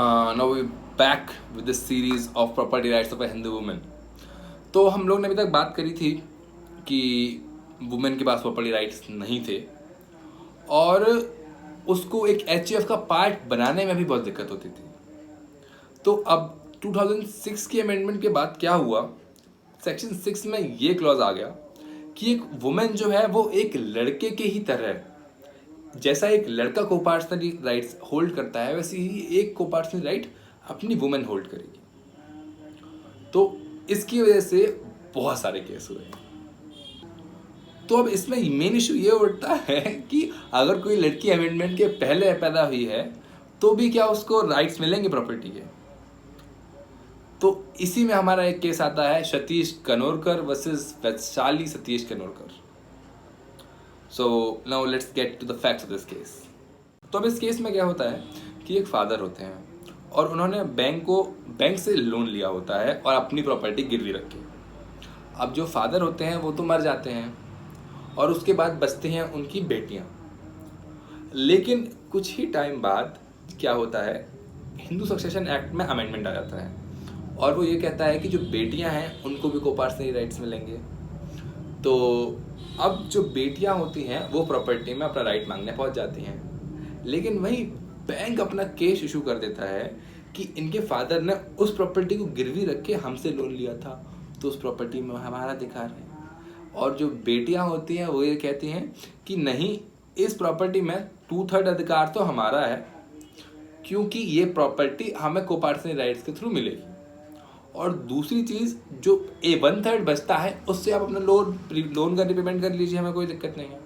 Now we back with this series of property rights of a Hindu woman. तो हम लोग ने अभी तक बात करी थी कि वुमेन के पास प्रॉपर्टी राइट्स नहीं थे और उसको एक एचईएफ का पार्ट बनाने में भी बहुत दिक्कत होती थी. तो अब 2006 की अमेंडमेंट के बाद क्या हुआ, सेक्शन 6 में ये क्लॉज आ गया कि एक वुमेन जो है वो एक लड़के के ही तरह, जैसा एक लड़का कोपार्सनली राइट्स होल्ड करता है वैसे ही एक कोपार्सनली राइट अपनी वुमेन होल्ड करेगी. तो इसकी वजह से बहुत सारे केस हुए. तो अब इसमें मेन इशू ये उठता है कि अगर कोई लड़की अमेंडमेंट के पहले पैदा हुई है तो भी क्या उसको राइट्स मिलेंगे प्रॉपर्टी के. तो इसी में हमारा एक केस आता है Satish Kanorkar versus Vaishali Satish Kanorkar. So now let's get to the facts of this case. तो अब इस केस में क्या होता है कि एक फादर होते हैं और उन्होंने बैंक से लोन लिया होता है और अपनी प्रॉपर्टी गिरवी रखी. अब जो फादर होते हैं वो तो मर जाते हैं और उसके बाद बचते हैं उनकी बेटियां. लेकिन कुछ ही टाइम बाद क्या होता है, हिंदू सक्सेशन एक्ट में अमेंडमेंट आ जाता है और वो ये कहता है कि जो बेटियां हैं उनको भी कोपार्सनरी राइट्स मिलेंगे. तो अब जो बेटियां होती हैं वो प्रॉपर्टी में अपना राइट मांगने पहुंच जाती हैं, लेकिन वहीं बैंक अपना केस इशू कर देता है कि इनके फादर ने उस प्रॉपर्टी को गिरवी रख के हमसे लोन लिया था तो उस प्रॉपर्टी में हमारा अधिकार है. और जो बेटियां होती हैं वो ये कहती हैं कि नहीं, इस प्रॉपर्टी में 2/3 अधिकार तो हमारा है क्योंकि ये प्रॉपर्टी हमें कोपार्सनरी राइट्स के थ्रू मिलेगी. और दूसरी चीज़ जो 1/3 बचता है उससे आप अपना लोन का रिपेमेंट कर लीजिए, हमें कोई दिक्कत नहीं है.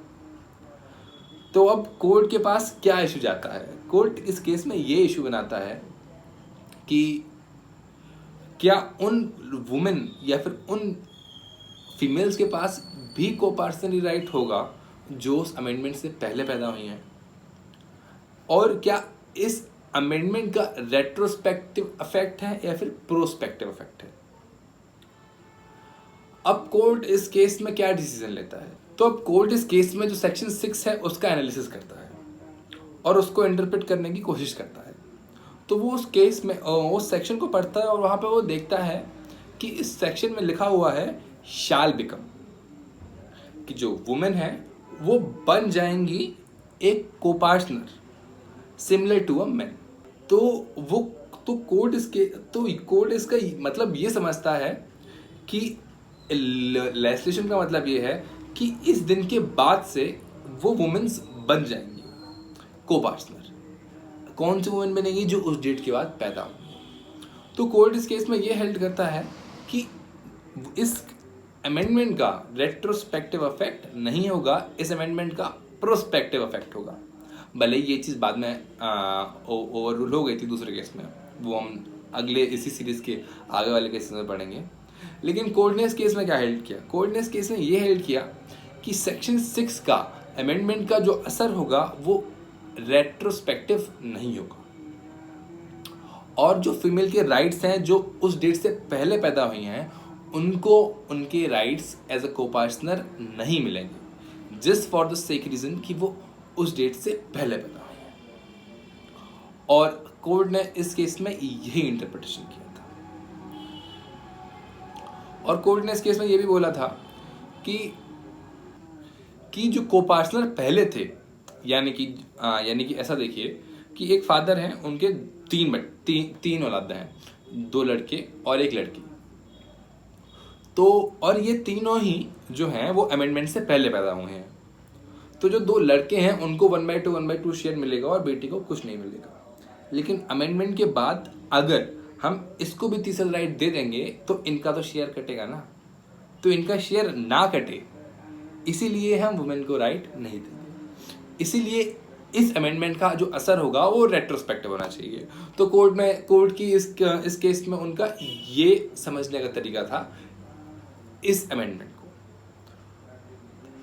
तो अब कोर्ट के पास क्या इशू जाता है, कोर्ट इस केस में ये इशू बनाता है कि क्या उन वुमेन या फिर उन फीमेल्स के पास भी कोपार्सनरी राइट होगा जो उस अमेंडमेंट से पहले पैदा हुई हैं, और क्या इस अमेंडमेंट का रेट्रोस्पेक्टिव इफेक्ट है या फिर प्रोस्पेक्टिव इफेक्ट है. अब कोर्ट इस केस में क्या डिसीजन लेता है, तो अब कोर्ट इस केस में जो सेक्शन 6 है उसका एनालिसिस करता है और उसको इंटरप्रेट करने की कोशिश करता है. तो वो उस केस में उस सेक्शन को पढ़ता है और वहाँ पे वो देखता है कि इस सेक्शन में लिखा हुआ है शैल बिकम, कि जो वुमेन है वो बन जाएंगी एक copartner similar to a man. Court इसका मतलब ये समझता है कि लेजिस्लेशन का मतलब ये है कि इस दिन के बाद से वो वुमेन्स बन जाएंगी कोपार्टनर. कौन सी वुमेन बनेगी, जो उस डेट के बाद पैदा होगी. तो कोर्ट इस केस में ये हेल्ड करता है कि इस अमेंडमेंट का रेट्रोस्पेक्टिव इफेक्ट नहीं होगा, इस अमेंडमेंट का प्रोस्पेक्टिव इफेक्ट होगा. भले ये चीज़ बाद में ओवर रूल हो गई थी दूसरे केस में, वो हम अगले इसी सीरीज़ के आगे वाले केसेस में पढ़ेंगे. लेकिन कोर्ट ने इस केस में क्या हेल्ड किया, कोर्ट ने इस केस में ये हेल्ड किया कि सेक्शन 6 का अमेंडमेंट का जो असर होगा वो रेट्रोस्पेक्टिव नहीं होगा और जो फीमेल के राइट्स हैं जो उस डेट से पहले पैदा हुई हैं उनको उनके राइट्स एज अ कोपार्टनर नहीं मिलेंगे, just for the sake reason कि वो उस डेट से पहले पैदा हुई है. और कोर्ट ने इस केस में यही इंटरप्रिटेशन किया था. और कोर्ट ने इस केस में ये भी बोला था कि जो कोपार्टनर पहले थे, यानी कि ऐसा देखिए कि एक फादर हैं, उनके तीन औलाद हैं, 2 लड़के और 1 लड़की. तो और ये तीनों ही जो हैं वो अमेंडमेंट से पहले पैदा हुए हैं. तो जो 2 लड़के हैं उनको 1/2 शेयर मिलेगा और बेटी को कुछ नहीं मिलेगा. लेकिन अमेंडमेंट के बाद अगर हम इसको भी तीसरा राइट दे देंगे तो इनका तो शेयर कटेगा ना. तो इनका शेयर ना कटे इसीलिए हम वुमेन को राइट नहीं देंगे. इसीलिए इस अमेंडमेंट का जो असर होगा वो रेट्रोस्पेक्टिव होना चाहिए. तो कोर्ट की इस केस में उनका ये समझने का तरीका था इस अमेंडमेंट को.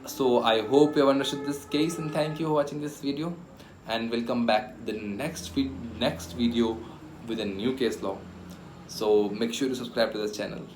So I hope you have understood this case and thank you for watching this video, and we'll come back the next video with a new case law. So make sure to subscribe to this channel.